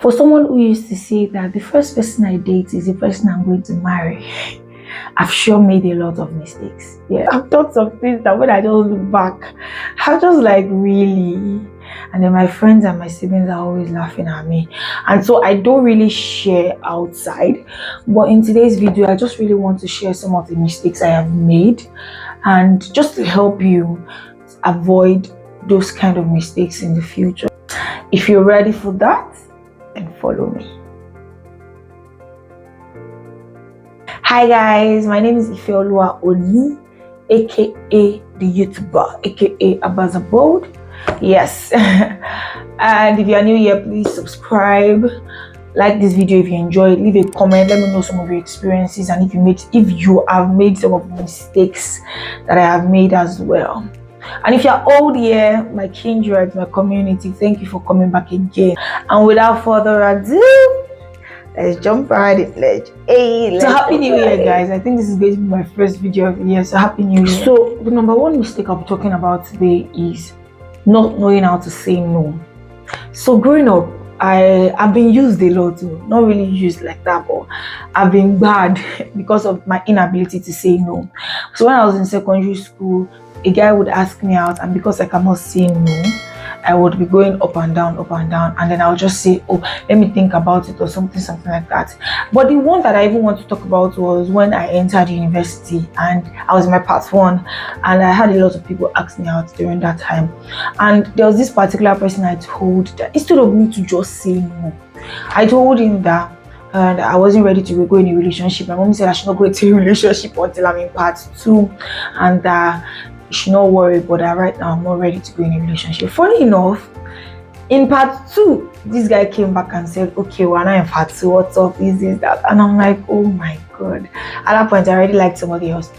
For someone who used to say that the first person I date is the person I'm going to marry, I've sure made a lot of mistakes. Yeah, I've done some things that when I just look back, I'm just like, really? And then my friends and my siblings are always laughing at me. And so I don't really share outside. But in today's video, I just really want to share some of the mistakes I have made and just to help you avoid those kind of mistakes in the future. If you're ready for that, then follow me. Hi guys, my name is Ifeoluwa aka the YouTuber, aka Abazabode. Yes. And if you are new here, please subscribe, like this video if you enjoyed, leave a comment, let me know some of your experiences and if you have made some of the mistakes that I have made as well. And if you're old here, my kindreds, my community, thank you for coming back again. And without further ado, let's jump right in. So happy new year guys. I think this is going to be my first video of the year, so happy new year. So the number one mistake I'll be talking about today is not knowing how to say no. So growing up, I've been used a lot, not really used like that, but I've been bad because of my inability to say no. So when I was in secondary school, a guy would ask me out, and because I cannot say no, I would be going up and down, and then I'll just say, oh, let me think about it or something like that. But the one that I even want to talk about was when I entered university and I was in my part 1 and I had a lot of people ask me out during that time. And there was this particular person I told that instead of me to just say no, I told him that and I wasn't ready to go in a relationship. My mom said I should not go into a relationship until I'm in part 2 and you should not worry, but right now I'm not ready to go in a relationship. Funny enough, in part 2, this guy came back and said, okay, we're not in part 2, what's up, is this, that? And I'm like, oh my god. At that point, I already liked somebody else.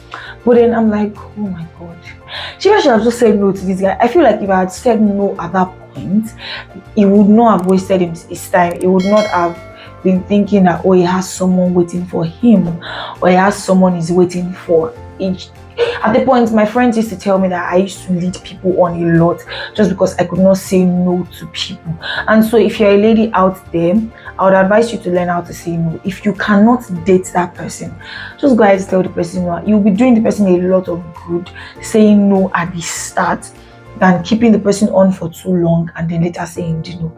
But then I'm like, oh my god. She should have just said no to this guy. I feel like if I had said no at that point, he would not have wasted his time. He would not have been thinking that, oh, he has someone waiting for him, or he has someone he's waiting for. At the point, my friends used to tell me that I used to lead people on a lot just because I could not say no to people. And so if you're a lady out there, I would advise you to learn how to say no. If you cannot date that person, just go ahead and tell the person no. You'll be doing the person a lot of good saying no at the start than keeping the person on for too long and then later saying no.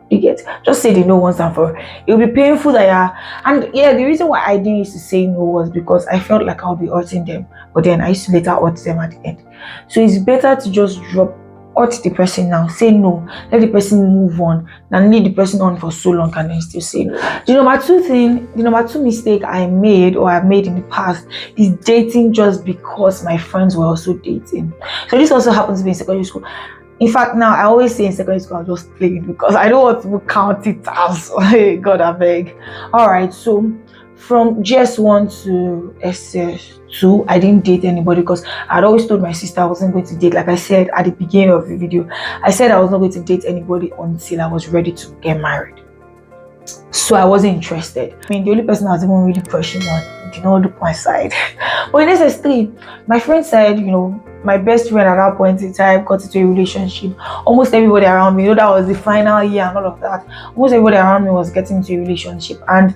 You get? Just say the no once and for all. It will be painful that and yeah, the reason why I didn't used to say no was because I felt like I would be hurting them, but then I used to later hurt them at the end. So it's better to just hurt the person now, say no, let the person move on, than leave the person on for so long and then still say no. The number two mistake I made or I've made in the past is dating just because my friends were also dating. So this also happens to me in secondary school. In fact, now I always say in secondary school I'm just playing because I don't want to count it as God I beg. Alright, so from GS1 to SS2, I didn't date anybody because I'd always told my sister I wasn't going to date. Like I said at the beginning of the video, I said I was not going to date anybody until I was ready to get married. So I wasn't interested. I mean, the only person I was even really crushing on did not look my side. But in SS3, my friend said, my best friend at that point in time got into a relationship. Almost everybody around me, that was the final year and all of that. Almost everybody around me was getting into a relationship. And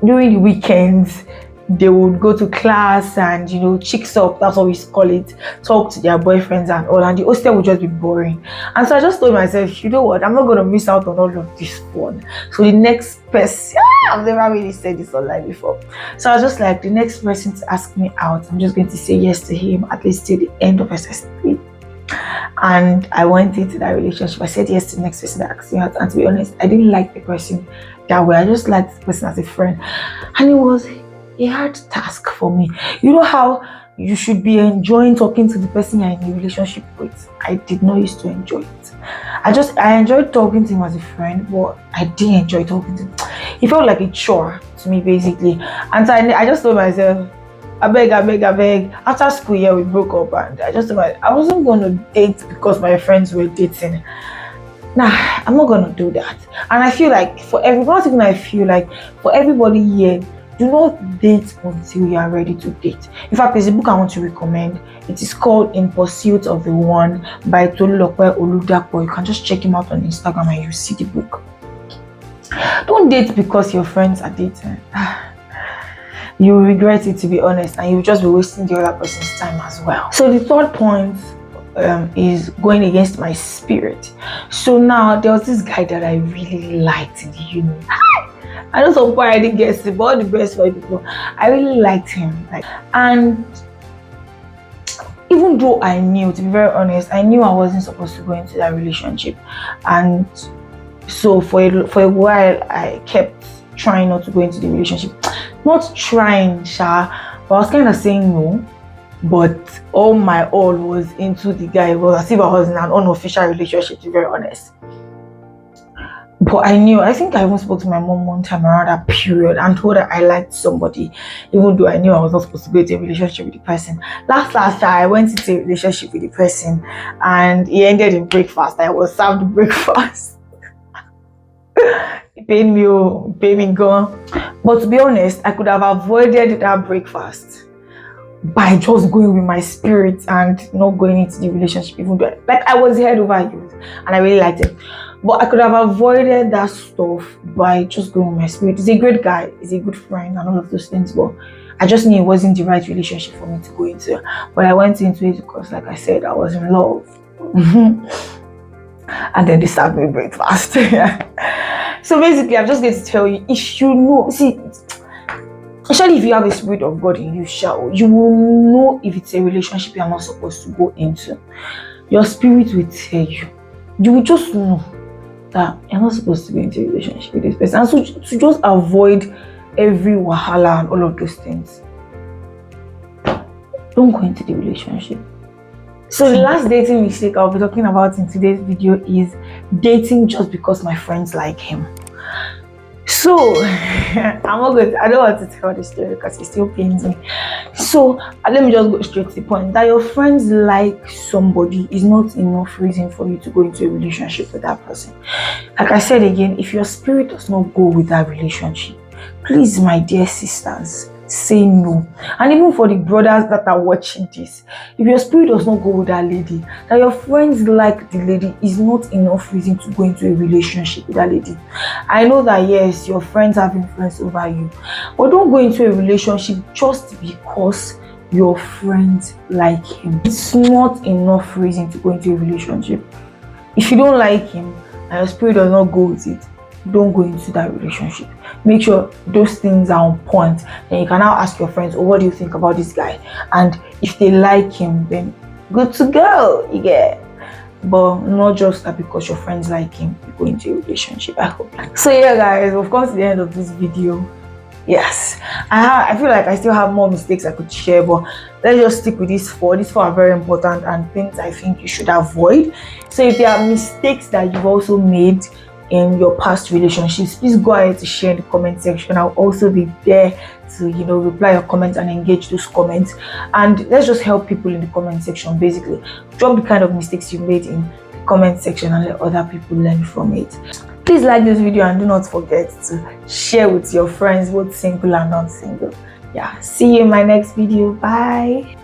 during the weekends, they would go to class and chicks up, that's what we call it, talk to their boyfriends and all, and the hostel would just be boring. And so I just told myself, you know what, I'm not going to miss out on all of this fun. So the next person, I've never really said this online before, so I was just like, the next person to ask me out, I'm just going to say yes to him, at least till the end of SS3. And I went into that relationship. I said yes to the next person that asked me out, and to be honest, I didn't like the person that way. I just liked the person as a friend, and it was a hard task for me. You know how you should be enjoying talking to the person you're in a relationship with? I did not used to enjoy it. I enjoyed talking to him as a friend, but I didn't enjoy talking to him. It felt like a chore to me, basically. And so I just told myself, I beg. After school year, we broke up, and I just told myself I wasn't going to date because my friends were dating. Nah, I'm not going to do that. And I feel like for everybody here, do not date until you are ready to date. In fact, there's a book I want to recommend. It is called In Pursuit of the One by Tolulope Oludapo. You can just check him out on Instagram and you see the book. Don't date because your friends are dating. You will regret it, to be honest, and you'll just be wasting the other person's time as well. So the third point is going against my spirit. So now there was this guy that I really liked in the uni. I know some people I didn't guess it, but all the best for people. I really liked him, and even though I knew, to be very honest, I knew I wasn't supposed to go into that relationship, and so for a while I kept trying not to go into the relationship. Not trying, but I was kind of saying no. But all my all was into the guy. It was as if I was in an unofficial relationship, to be very honest. But I think I even spoke to my mom one time around that period and told her I liked somebody, even though I knew I was not supposed to go into a relationship with the person. Last I went into a relationship with the person, and it ended in breakfast. I was served breakfast. It paid me gone. But to be honest, I could have avoided that breakfast by just going with my spirit and not going into the relationship, even though I was head over heels and I really liked him. But I could have avoided that stuff by just going with my spirit. He's a great guy, he's a good friend and all of those things, but I just knew it wasn't the right relationship for me to go into. But I went into it because, like I said, I was in love. And then they served me breakfast. So basically, I'm just going to tell you, if you know, see, especially if you have the Spirit of God in you, you will know if it's a relationship you're not supposed to go into. Your spirit will tell you. You will just know that you're not supposed to go into a relationship with this person. And so to just avoid every wahala and all of those things, don't go into the relationship. So the last dating mistake I'll be talking about in today's video is dating just because my friends like him. So I don't want to tell the story because it still pains me. So let me just go straight to the point. That your friends like somebody is not enough reason for you to go into a relationship with that person. Like I said again, if your spirit does not go with that relationship, please, my dear sisters, say no. And even for the brothers that are watching this, if your spirit does not go with that lady, that your friends like the lady, is not enough reason to go into a relationship with that lady. I know that yes, your friends have influence over you, but don't go into a relationship just because your friends like him. It's not enough reason to go into a relationship. If you don't like him and your spirit does not go with it, don't go into that relationship. Make sure those things are on point. Then you can now ask your friends, oh, what do you think about this guy? And if they like him, then good to go. You get. But not just that because your friends like him, you go into a relationship. I hope. So yeah, guys, of course, the end of this video. Yes, I feel like I still have more mistakes I could share, but let's just stick with these four. These four are very important and things I think you should avoid. So if there are mistakes that you've also made in your past relationships, please go ahead to share in the comment section. I'll also be there to reply your comments and engage those comments, and let's just help people in the comment section. Basically, drop the kind of mistakes you made in the comment section and let other people learn from it. Please like this video and do not forget to share with your friends, both single and non-single. Yeah, see you in my next video. Bye.